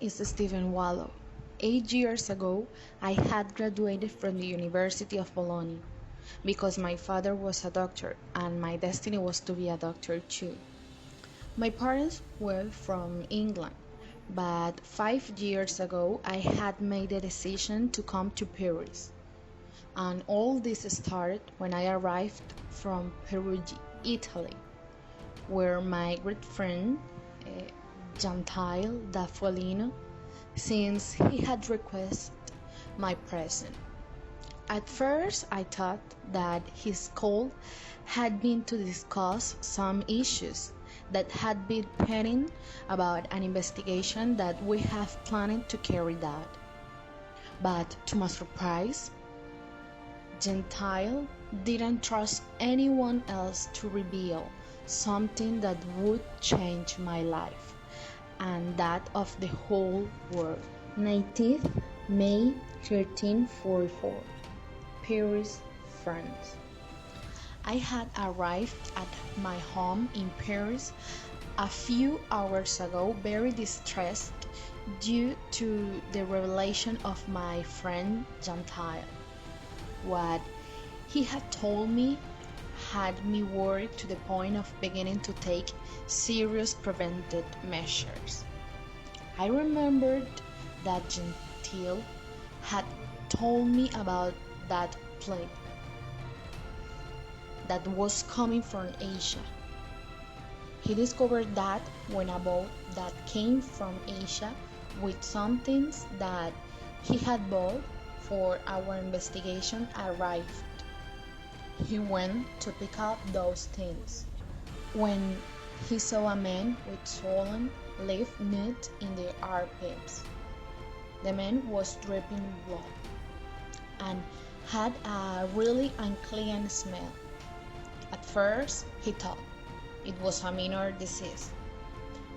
is Stephen Walow. 8 years ago, I had graduated from the University of Bologna because my father was a doctor and my destiny was to be a doctor too. My parents were from England, but 5 years ago I had made the decision to come to Paris. And all this started when I arrived from Perugia, Italy, where my great friend Gentile da Fualino, since he had requested my presence. At first, I thought that his call had been to discuss some issues that had been pending about an investigation that we have planned to carry out. But to my surprise, Gentile didn't trust anyone else to reveal something that would change my life and that of the whole world. 19th May 1344, Paris, France. I had arrived at my home in Paris a few hours ago, very distressed due to the revelation of my friend Gentile. What he had told me had me worried to the point of beginning to take serious preventive measures. I remembered that Gentile had told me about that plague that was coming from Asia. He discovered that when a boat that came from Asia with some things that he had bought for our investigation arrived. He went to pick up those things when he saw a man with swollen left knot in the armpits. The man was dripping blood and had a really unclean smell. At first, he thought it was a minor disease,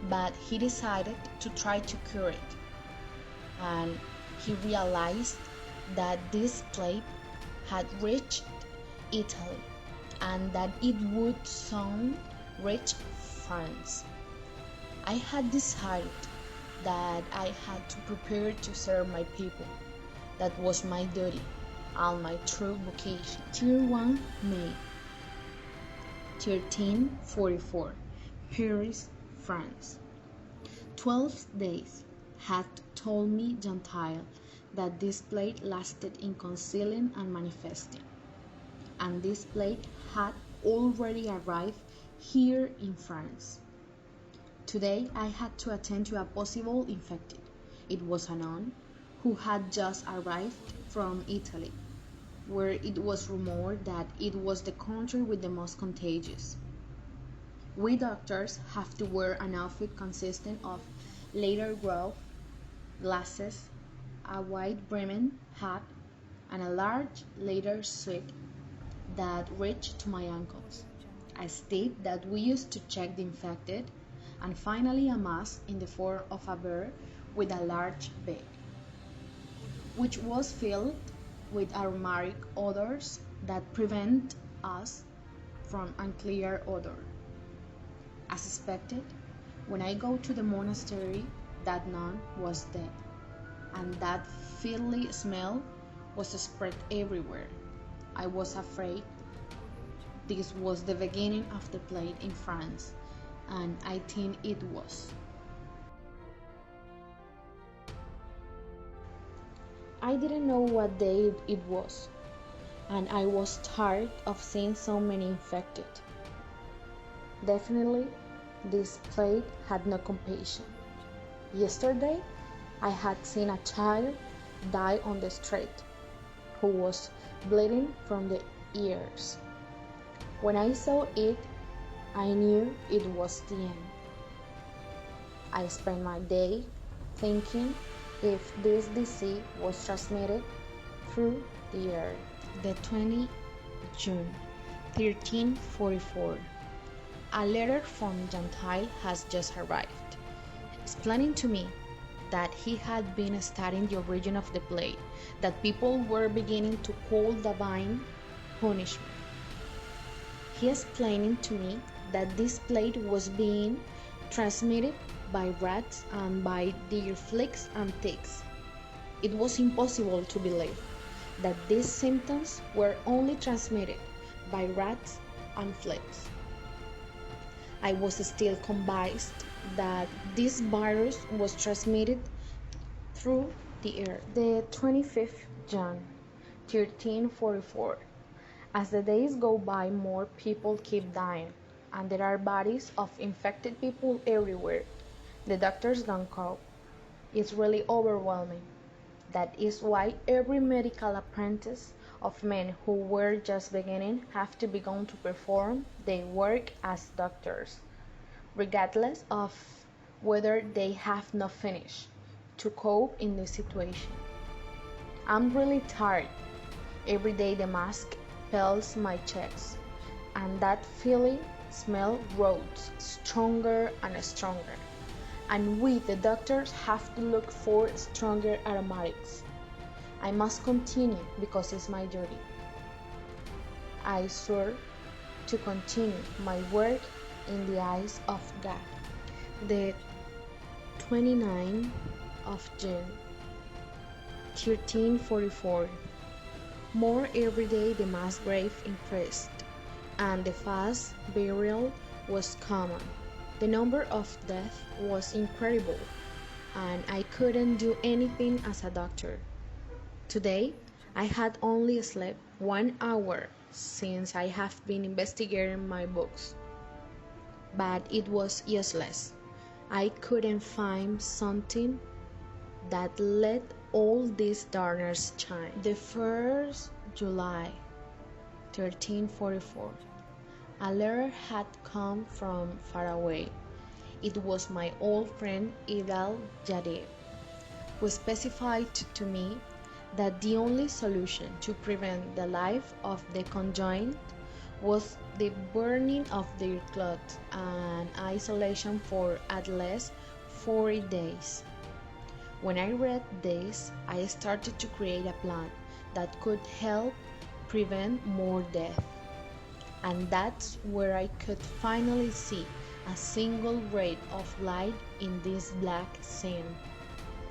but he decided to try to cure it, and he realized that this plague had reached Italy and that it would soon reach France. I had decided that I had to prepare to serve my people. That was my duty and my true vocation. Tier 1 May 1344, Paris, France. 12 days had told me Gentile that this plague lasted in concealing and manifesting, and this plague had already arrived here in France. Today I had to attend to a possible infected. It was a nun who had just arrived from Italy, where it was rumored that it was the country with the most contagious. We doctors have to wear an outfit consisting of leather glove, glasses, a white-brimmed hat, and a large leather suit that reached to my ankles, a stick that we used to check the infected, and finally a mask in the form of a bear with a large beak, which was filled with aromatic odors that prevent us from unclear odor. As expected, when I go to the monastery, that nun was dead, and that filthy smell was spread everywhere. I was afraid this was the beginning of the plague in France, and I think it was. I didn't know what day it was, and I was tired of seeing so many infected. Definitely, this plague had no compassion. Yesterday, I had seen a child die on the street who was bleeding from the ears. When I saw it, I knew it was the end. I spent my day thinking if this disease was transmitted through the air. The 20th June 1344. A letter from Gentile has just arrived, explaining to me that he had been studying the origin of the plague that people were beginning to call divine punishment. He explaining to me that this plague was being transmitted by rats and by deer fleas and ticks. It was impossible to believe that these symptoms were only transmitted by rats and fleas. I was still convinced that this virus was transmitted through the air. The 25th June, 1344. As the days go by, more people keep dying, and there are bodies of infected people everywhere. The doctors don't cope. It's really overwhelming. That is why every medical apprentice of men who were just beginning have to begin to perform their work as doctors, regardless of whether they have not finished, to cope in this situation. I'm really tired. Every day the mask pelts my chest, and that feeling smell grows stronger and stronger. And we, the doctors, have to look for stronger aromatics. I must continue because it's my duty. I swear to continue my work in the eyes of God. The 29th of June, 1344. More every day the mass grave increased, and the fast burial was common. The number of deaths was incredible, and I couldn't do anything as a doctor. Today, I had only slept 1 hour since I have been investigating my books, but it was useless. I couldn't find something that let all these darners shine. The 1st July, 1344. A letter had come from far away. It was my old friend Idal Jadid, who specified to me that the only solution to prevent the life of the conjoined was the burning of their clothes and isolation for at least 40 days. When I read this, I started to create a plan that could help prevent more death. And that's where I could finally see a single ray of light in this black scene.